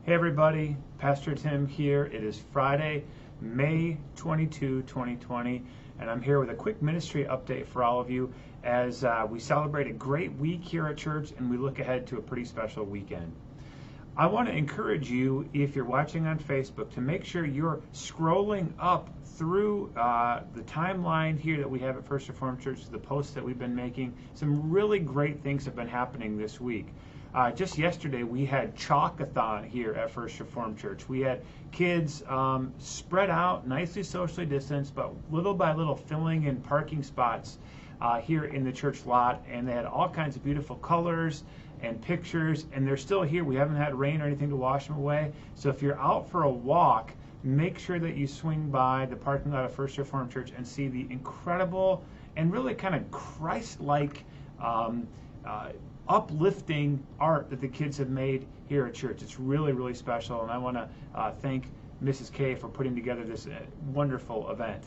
Hey everybody, Pastor Tim here. It is Friday, May 22, 2020, and I'm here with a quick ministry update for all of you as we celebrate a great week here at church and we look ahead to a pretty special weekend. I want to encourage you, if you're watching on Facebook, to make sure you're scrolling up through the timeline here that we have at First Reformed Church, the posts that we've been making. Some really great things have been happening this week. Just yesterday, we had Chalk-a-thon here at First Reformed Church. We had kids spread out, nicely socially distanced, but little by little filling in parking spots here in the church lot, and they had all kinds of beautiful colors and pictures, and they're still here. We haven't had rain or anything to wash them away. So if you're out for a walk, make sure that you swing by the parking lot of First Reformed Church and see the incredible and really kind of Christ-like uplifting art that the kids have made here at church. It's really, really special, and I want to thank Mrs. K for putting together this wonderful event.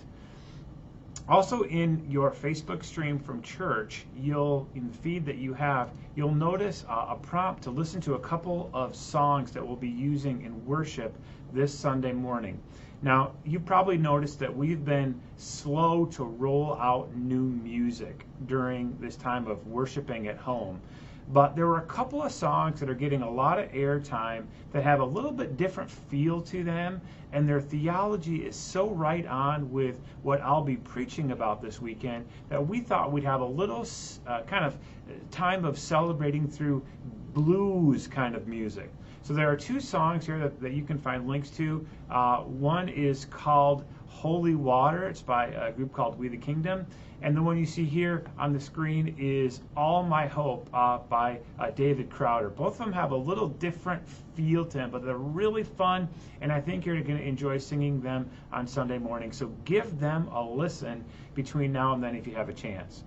Also, in your Facebook stream from church, in the feed that you have, you'll notice a prompt to listen to a couple of songs that we'll be using in worship this Sunday morning. Now, you probably noticed that we've been slow to roll out new music during this time of worshiping at home. But there were a couple of songs that are getting a lot of airtime that have a little bit different feel to them, and their theology is so right on with what I'll be preaching about this weekend that we thought we'd have a little kind of time of celebrating through blues kind of music. So there are two songs here that you can find links to. One is called Holy Water. It's by a group called We the Kingdom. And the one you see here on the screen is All My Hope by David Crowder. Both of them have a little different feel to them, but they're really fun, and I think you're going to enjoy singing them on Sunday morning. So give them a listen between now and then if you have a chance.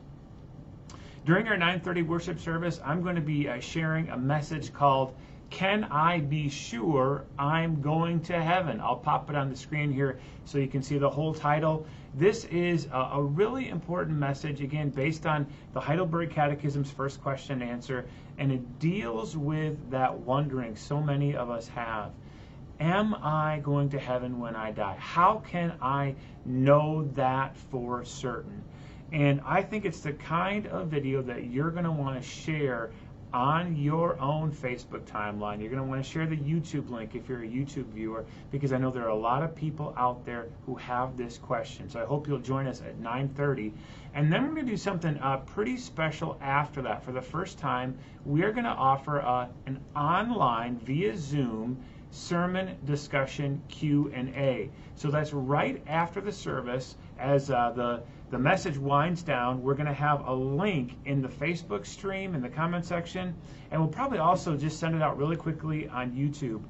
During our 9:30 worship service, I'm going to be sharing a message called Can I Be Sure I'm Going to Heaven? I'll pop it on the screen here so you can see the whole title. This is a really important message, again, based on the Heidelberg Catechism's first question and answer, and it deals with that wondering so many of us have. Am I going to heaven when I die? How can I know that for certain? And I think it's the kind of video that you're going to want to share on your own Facebook timeline. You're going to want to share the YouTube link if you're a YouTube viewer, because I know there are a lot of people out there who have this question. So I hope you'll join us at 9:30. And then we're going to do something pretty special after that. For the first time, we are going to offer an online, via Zoom, sermon discussion Q&A. So that's right after the service. As the message winds down, we're going to have a link in the Facebook stream in the comment section, and we'll probably also just send it out really quickly on YouTube.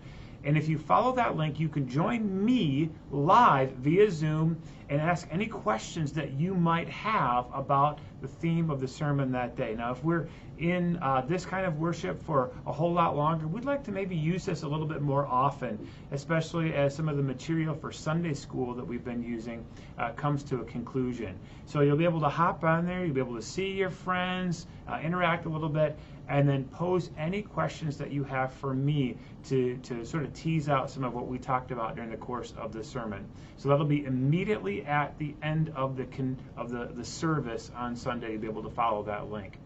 And if you follow that link, you can join me live via Zoom and ask any questions that you might have about the theme of the sermon that day. Now, if we're in this kind of worship for a whole lot longer, we'd like to maybe use this a little bit more often, especially as some of the material for Sunday school that we've been using comes to a conclusion. So you'll be able to hop on there, you'll be able to see your friends, interact a little bit, and then pose any questions that you have for me to sort of tease out some of what we talked about during the course of the sermon. So that'll be immediately at the end of the service on Sunday. You'll be able to follow that link.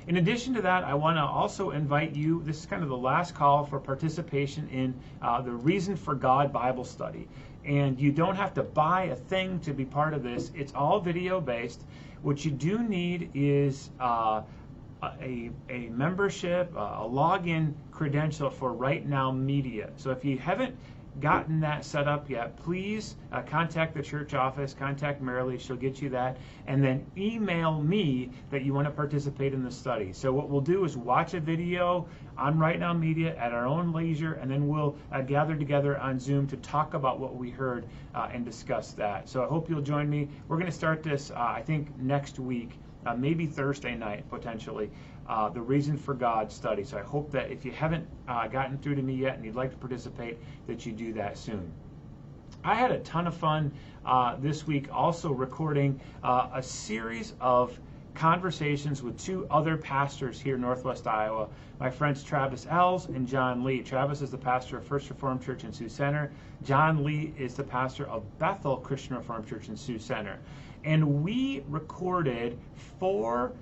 In addition to that, I want to also invite you, this is kind of the last call for participation in the Reason for God Bible study. And you don't have to buy a thing to be part of this. It's all video based. What you do need is a membership, a login credential for Right Now Media. So if you haven't gotten that set up yet, please contact the church office, contact Marilee, she'll get you that, and then email me that you want to participate in the study. So what we'll do is watch a video on Right Now Media at our own leisure, and then we'll gather together on Zoom to talk about what we heard and discuss that. So I hope you'll join me. We're going to start this, I think, next week. Maybe Thursday night, potentially, the Reason for God study. So I hope that if you haven't gotten through to me yet and you'd like to participate, that you do that soon. I had a ton of fun this week also recording a series of conversations with two other pastors here in Northwest Iowa, my friends Travis Ells and John Lee. Travis is the pastor of First Reformed Church in Sioux Center. John Lee is the pastor of Bethel Christian Reformed Church in Sioux Center. And we recorded 4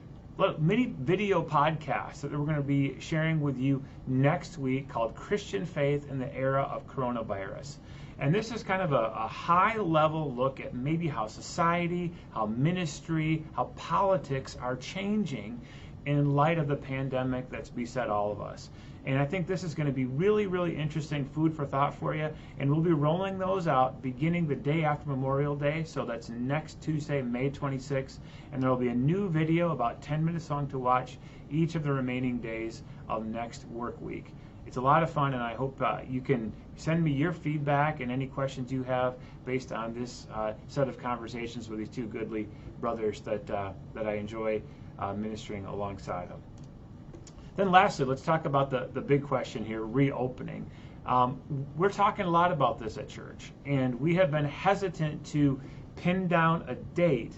mini video podcasts that we're going to be sharing with you next week called Christian Faith in the Era of Coronavirus. And this is kind of a high-level look at maybe how society, how ministry, how politics are changing in light of the pandemic that's beset all of us. And I think this is going to be really, really interesting food for thought for you. And we'll be rolling those out beginning the day after Memorial Day. So that's next Tuesday, May 26th. And there will be a new video about 10 minutes long to watch each of the remaining days of next work week. It's a lot of fun, and I hope you can send me your feedback and any questions you have based on this set of conversations with these two goodly brothers that I enjoy ministering alongside them. Then lastly, let's talk about the big question here, reopening. We're talking a lot about this at church, and we have been hesitant to pin down a date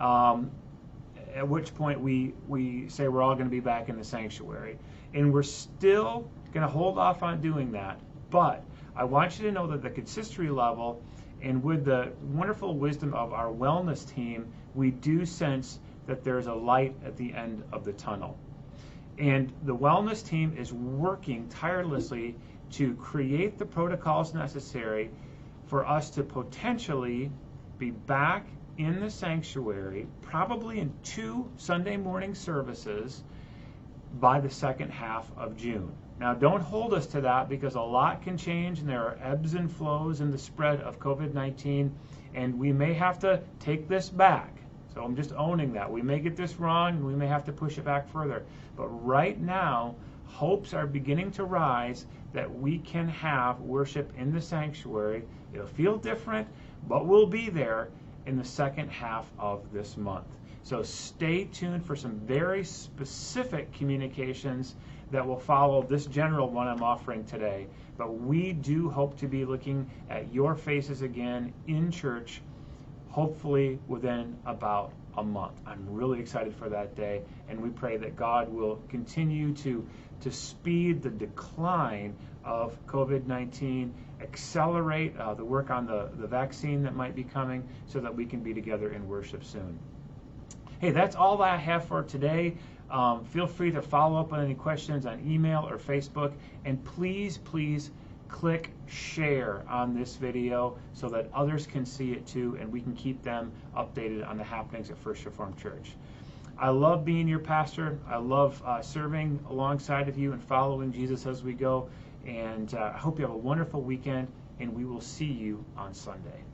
at which point we say we're all going to be back in the sanctuary. And we're still going to hold off on doing that. But I want you to know that the consistory level, and with the wonderful wisdom of our wellness team, we do sense that there's a light at the end of the tunnel. And the wellness team is working tirelessly to create the protocols necessary for us to potentially be back in the sanctuary, probably in 2 Sunday morning services by the second half of June. Now, don't hold us to that, because a lot can change and there are ebbs and flows in the spread of COVID-19, and we may have to take this back. So I'm just owning that. We may get this wrong and we may have to push it back further. But right now, hopes are beginning to rise that we can have worship in the sanctuary. It'll feel different, but we'll be there in the second half of this month. So stay tuned for some very specific communications that will follow this general one I'm offering today. But we do hope to be looking at your faces again in church, hopefully within about a month. I'm really excited for that day, and we pray that God will continue to speed the decline of COVID-19, accelerate the work on the vaccine that might be coming, so that we can be together in worship soon. Hey, that's all that I have for today. Feel free to follow up on any questions on email or Facebook, and please click share on this video so that others can see it too, and we can keep them updated on the happenings at First Reformed Church. I love being your pastor. I love serving alongside of you and following Jesus as we go, and I hope you have a wonderful weekend, and we will see you on Sunday.